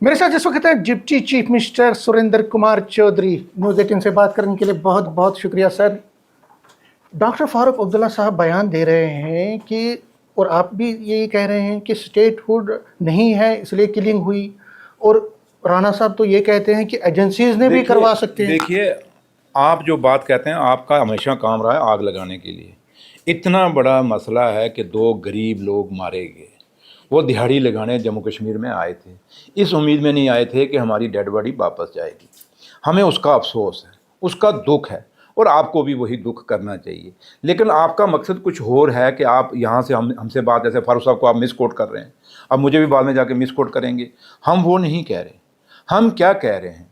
मेरे साथ इस वक्त है deputy chief minister Surendra Kumar Chaudhary. News 18 से बात करने के लिए बहुत बहुत शुक्रिया सर। डॉक्टर फारूक अब्दुल्ला साहब बयान दे रहे हैं कि, और आप भी यही कह रहे हैं कि स्टेटहुड नहीं है इसलिए किलिंग हुई, और राणा साहब तो ये कहते हैं कि एजेंसीज ने भी करवा सकते हैं। देखिए, आप जो बात कहते हैं, आपका हमेशा काम रहा है आग लगाने के लिए। इतना बड़ा मसला है कि दो गरीब लोग मारे गए, वो दिहाड़ी लगाने जम्मू कश्मीर में आए थे। इस उम्मीद में नहीं आए थे कि हमारी डेड बॉडी वापस जाएगी। हमें उसका अफसोस है, उसका दुख है, और आपको भी वही दुख करना चाहिए। लेकिन आपका मकसद कुछ और है कि आप यहाँ से हमसे बात, जैसे फारूक साहब को आप मिस कोट कर रहे हैं, अब मुझे भी बाद में जाके मिस कोट करेंगे। हम वो नहीं कह रहे। हम क्या कह रहे हैं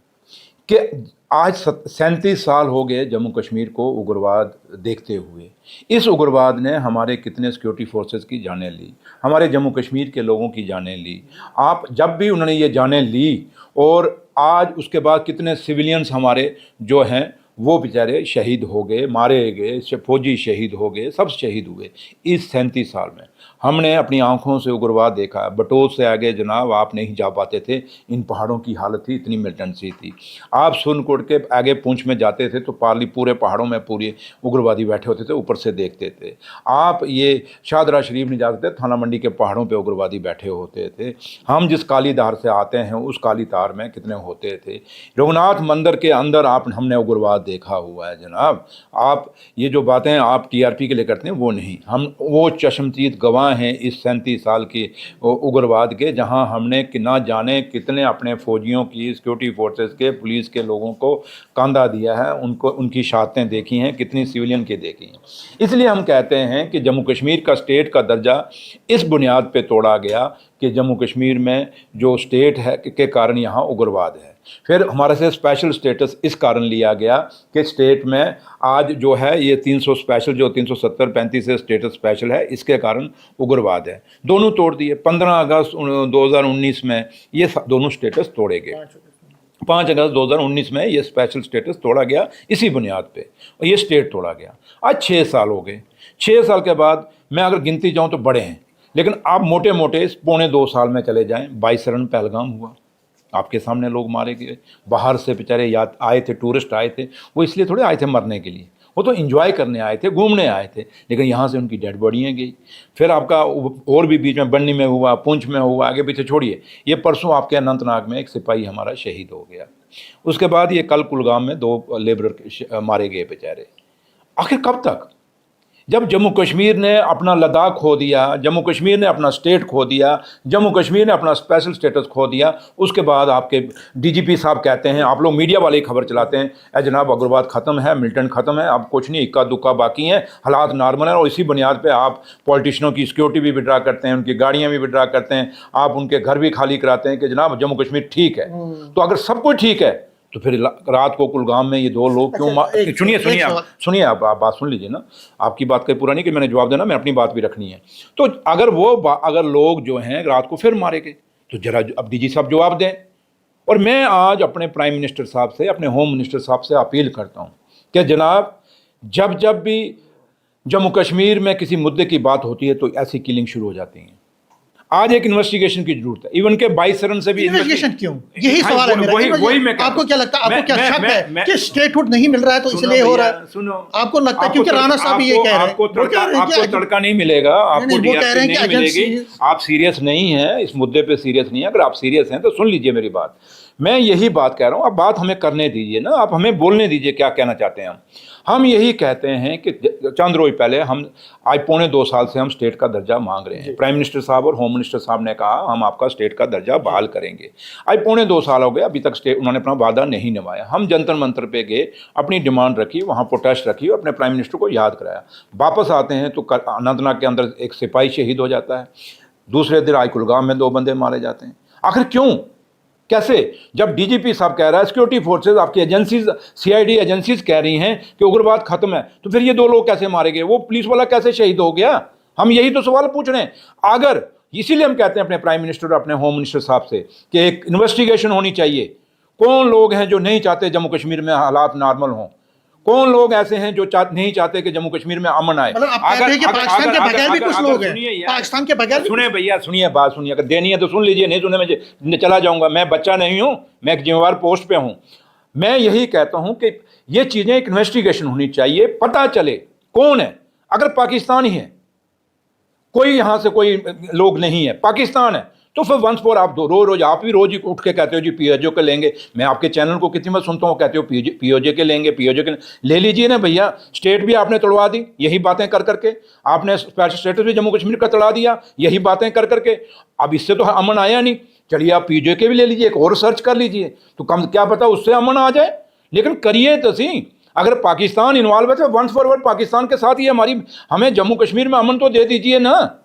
कि आज 37 साल हो गए जम्मू कश्मीर को उग्रवाद देखते हुए। इस उग्रवाद ने हमारे कितने सिक्योरिटी फोर्सेस की जानें ली, हमारे जम्मू कश्मीर के लोगों की जानें ली। आप जब भी उन्होंने ये जानें ली, और आज उसके बाद कितने सिविलियंस हमारे जो हैं वो बेचारे शहीद हो गए, मारे गए, फौजी शहीद हो गए, सब शहीद हुए। इस 37 साल में हमने अपनी आंखों से उग्रवाद देखा। बटोत से आगे जनाब आप नहीं जा पाते थे, इन पहाड़ों की हालत थी, इतनी मिलिटेंसी थी। आप सुनकोट के आगे पूंछ में जाते थे तो पाली पूरे पहाड़ों में पूरे उग्रवादी बैठे होते थे, ऊपर से देखते थे। आप ये शाहदरा शरीफ नहीं जा सकते, थाना मंडी के पहाड़ों पे उग्रवादी बैठे होते थे। हम जिस काली धार से आते हैं उस काली धार में कितने होते थे। रघुनाथ मंदिर के अंदर हमने उग्रवाद देखा हुआ है जनाब। आप ये जो बातें आप टीआरपी के लिए करते हैं वो नहीं, हम वो चश्मदीद गवाह हैं इस 37 साल की उग्रवाद के, जहां हमने ना जाने कितने अपने फौजियों की, सिक्योरिटी फोर्सेस के, पुलिस के लोगों को कांधा दिया है, उनको उनकी शहादतें देखी हैं, कितनी सिविलियन की देखी हैं। इसलिए हम कहते हैं कि जम्मू कश्मीर का स्टेट का दर्जा इस बुनियाद पे तोड़ा गया कि जम्मू कश्मीर में जो स्टेट है के कारण यहाँ उग्रवाद है। फिर हमारे से स्पेशल स्टेटस इस कारण लिया गया कि स्टेट में आज जो है ये 300 स्पेशल, जो 370-35 से स्टेटस स्पेशल है, इसके कारण उग्रवाद है। दोनों तोड़ दिए। 15 अगस्त 2019 में ये दोनों स्टेटस तोड़े गए। 5 अगस्त 2019 में ये स्पेशल स्टेटस तोड़ा गया इसी बुनियाद पे, और ये स्टेट तोड़ा गया। आज 6 साल हो गए। 6 साल के बाद मैं अगर गिनती जाऊँ तो बड़े हैं, लेकिन आप मोटे मोटे पौने 2 साल में चले जाएं। 22 रन पहलगाम हुआ, आपके सामने लोग मारे गए। बाहर से बेचारे याद आए थे, टूरिस्ट आए थे, वो इसलिए थोड़े आए थे मरने के लिए, वो तो एंजॉय करने आए थे, घूमने आए थे। लेकिन यहाँ से उनकी डेड बॉडियाँ गई। फिर आपका और भी बीच में बन्नी में हुआ, पुंछ में हुआ, आगे पीछे छोड़िए। ये परसों आपके अनंतनाग में एक सिपाही हमारा शहीद हो गया। उसके बाद ये कल कुलगाम में 2 लेबर मारे गए बेचारे। आखिर कब तक? जब जम्मू कश्मीर ने अपना लद्दाख खो दिया, जम्मू कश्मीर ने अपना स्टेट खो दिया, जम्मू कश्मीर ने अपना स्पेशल स्टेटस खो दिया, उसके बाद आपके डीजीपी साहब कहते हैं, आप लोग मीडिया वाले खबर चलाते हैं, ए जनाब उग्रवाद ख़त्म है, मिलिटेंट ख़त्म है, अब कुछ नहीं, इक्का दुक्का बाकी हैं, हालात नॉर्मल है। और इसी बुनियाद पर आप पॉलिटिशियनों की सिक्योरिटी भी विड्रा करते हैं, उनकी गाड़ियाँ भी विड्रा करते हैं, आप उनके घर भी खाली कराते हैं कि जनाब जम्मू कश्मीर ठीक है। तो अगर सब कुछ ठीक है तो फिर रात को कुलगाम में ये 2 लोग क्यों सुनिए आप बात सुन लीजिए ना। आपकी बात कहीं पूरा नहीं कि मैंने जवाब देना, मैं अपनी बात भी रखनी है। तो अगर लोग जो हैं रात को फिर मारे गए तो जरा अब डीजी साहब जवाब दें। और मैं आज अपने प्राइम मिनिस्टर साहब से, अपने होम मिनिस्टर साहब से अपील करता हूँ कि जनाब जब जब भी जम्मू कश्मीर में किसी मुद्दे की बात होती है तो ऐसी किलिंग शुरू हो जाती हैं। आज एक इन्वेस्टिगेशन की जरूरत है। इवन के 22 रन से भी इन्वेस्टिगेशन क्यों? यही सवाल है मेरा। वही मैं आपको क्या लगता है, आपको क्या शक है कि स्टेटहुड नहीं मिल रहा है तो इसलिए हो रहा है? सुनो, आपको लगता है क्योंकि राणा साहब ये कह रहे हैं आपको तड़का नहीं मिलेगा, आपको डीआरपी नहीं मिलेगी, आप सीरियस नहीं है इस मुद्दे पे, सीरियस नहीं है। अगर आप सीरियस हैं तो सुन लीजिए मेरी बात। मैं यही बात कह रहा हूँ, आप बात हमें करने दीजिए ना, आप हमें बोलने दीजिए क्या कहना चाहते हैं। हम यही कहते हैं कि चंद रोज पहले हम आज पौने 2 साल से हम स्टेट का दर्जा मांग रहे हैं। प्राइम मिनिस्टर साहब और होम मिनिस्टर साहब ने कहा हम आपका स्टेट का दर्जा बहाल करेंगे। आज पौने 2 साल हो गए, अभी तक स्टेट उन्होंने अपना वादा नहीं निभाया। हम जंतर मंतर पे गए, अपनी डिमांड रखी, वहाँ प्रोटेस्ट रखी और अपने प्राइम मिनिस्टर को याद कराया। वापस आते हैं तो अनंतनाग के अंदर एक सिपाही शहीद हो जाता है, दूसरे दिन आज कुलगाम में 2 बंदे मारे जाते हैं। आखिर क्यों, कैसे? जब डीजीपी साहब कह रहा है, सिक्योरिटी फोर्सेस, आपकी एजेंसीज, सीआईडी एजेंसीज कह रही हैं कि उग्रवाद खत्म है, तो फिर ये 2 लोग कैसे मारे गए? वो पुलिस वाला कैसे शहीद हो गया? हम यही तो सवाल पूछ रहे हैं। अगर इसीलिए हम कहते हैं अपने प्राइम मिनिस्टर और अपने होम मिनिस्टर साहब से कि एक इन्वेस्टिगेशन होनी चाहिए। कौन लोग हैं जो नहीं चाहते जम्मू कश्मीर में हालात नॉर्मल हों? कौन लोग ऐसे हैं जो नहीं चाहते कि जम्मू कश्मीर में अमन आए? मतलब आप कहते हैं कि पाकिस्तान के बगैर भी कुछ लोग हैं, पाकिस्तान के बगैर भी। सुनिए भैया, सुनिए, बात सुनिए, अगर देनी है तो सुन लीजिए, नहीं सुने मैं चला जाऊंगा। मैं बच्चा नहीं हूं, मैं एक जिम्मेवार पोस्ट पे हूं। मैं यही कहता हूं कि ये चीजें एक इन्वेस्टिगेशन होनी चाहिए, पता चले कौन है। अगर पाकिस्तान ही है, कोई यहां से कोई लोग नहीं है, पाकिस्तान है, तो फिर वंस फॉर आप दो रोज आप भी रोज ही उठ के कहते हो जी पीओजे के लेंगे। मैं आपके चैनल को कितनी बार सुनता हूँ, कहते हो पीओजे के लेंगे, पीओजे के ले लीजिए ना भैया। स्टेट भी आपने तोड़वा दी यही बातें कर करके, आपने स्पेशल स्टेटस भी जम्मू कश्मीर का तोड़ा दिया यही बातें कर करके। अब इससे तो अमन आया नहीं, चलिए आप पीओजे के भी ले लीजिए, एक और सर्च कर लीजिए, तो कम क्या पता उससे अमन आ जाए। लेकिन करिए तो सही। अगर पाकिस्तान इन्वॉल्व है तो वंस फॉरवर्ड पाकिस्तान के साथ ही हमारी, हमें जम्मू कश्मीर में अमन तो दे दीजिए ना।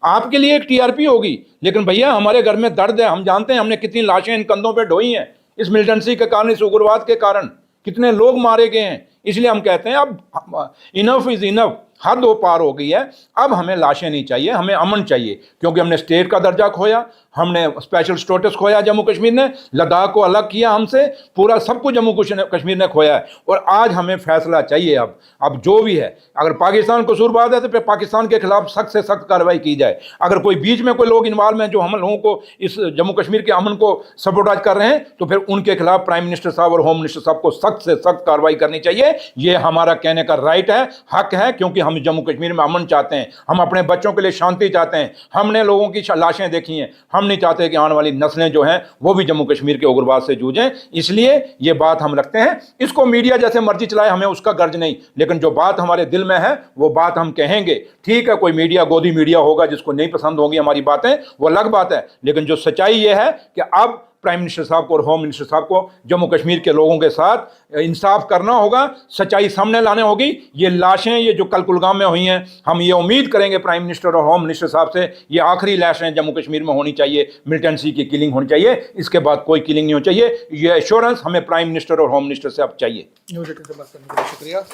आपके लिए एक टीआरपी होगी, लेकिन भैया हमारे घर में दर्द है, हम जानते हैं हमने कितनी लाशें इन कंधों पे ढोई हैं इस मिलिटेंसी के कारण, इस उग्रवाद के कारण कितने लोग मारे गए हैं। इसलिए हम कहते हैं अब इनफ इज इनफ, हद हो पार हो गई है। अब हमें लाशें नहीं चाहिए, हमें अमन चाहिए, क्योंकि हमने स्टेट का दर्जा खोया, हमने स्पेशल स्टेटस खोया, जम्मू कश्मीर ने लद्दाख को अलग किया हमसे, पूरा सब कुछ जम्मू कश्मीर ने खोया है। और आज हमें फैसला चाहिए। अब जो भी है, अगर पाकिस्तान कसूरवार है तो फिर पाकिस्तान के खिलाफ सख्त से सख्त कार्रवाई की जाए। अगर कोई बीच में कोई लोग इन्वॉल्व हैं जो हम लोगों को इस जम्मू कश्मीर के अमन को सबोटाज कर रहे हैं, तो फिर उनके खिलाफ प्राइम मिनिस्टर साहब और होम मिनिस्टर साहब को सख्त से सख्त कार्रवाई करनी चाहिए। ये हमारा कहने का राइट है, हक है, क्योंकि हम जम्मू कश्मीर में अमन चाहते हैं, हम अपने बच्चों के लिए शांति चाहते हैं। हमने लोगों की लाशें देखी हैं, हम नहीं चाहते कि आने वाली नस्लें जो हैं वो भी जम्मू कश्मीर के उग्रवाद से जूझें। इसलिए ये बात हम रखते हैं। इसको मीडिया जैसे मर्जी चलाए, हमें उसका गर्ज नहीं, लेकिन जो बात हमारे दिल में है वो बात हम कहेंगे। ठीक है, कोई मीडिया गोदी मीडिया होगा जिसको नहीं पसंद होगी हमारी बातें, वो अलग बात है, लेकिन जो सच्चाई ये है कि अब प्राइम मिनिस्टर साहब को और होम मिनिस्टर साहब को जम्मू कश्मीर के लोगों के साथ इंसाफ करना होगा, सच्चाई सामने लाने होगी। ये लाशें ये जो कल कुलगाम में हुई हैं, हम ये उम्मीद करेंगे प्राइम मिनिस्टर और होम मिनिस्टर साहब से, ये आखिरी लाशें जम्मू कश्मीर में होनी चाहिए, मिलिटेंसी की किलिंग होनी चाहिए, इसके बाद कोई किलिंग नहीं होनी चाहिए। ये एश्योरेंस हमें प्राइम मिनिस्टर और होम मिनिस्टर से अब चाहिए। न्यूज़ 18 से बात करने के लिए शुक्रिया।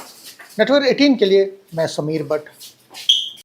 नेटवर्क 18 के लिए मैं समीर भट्ट।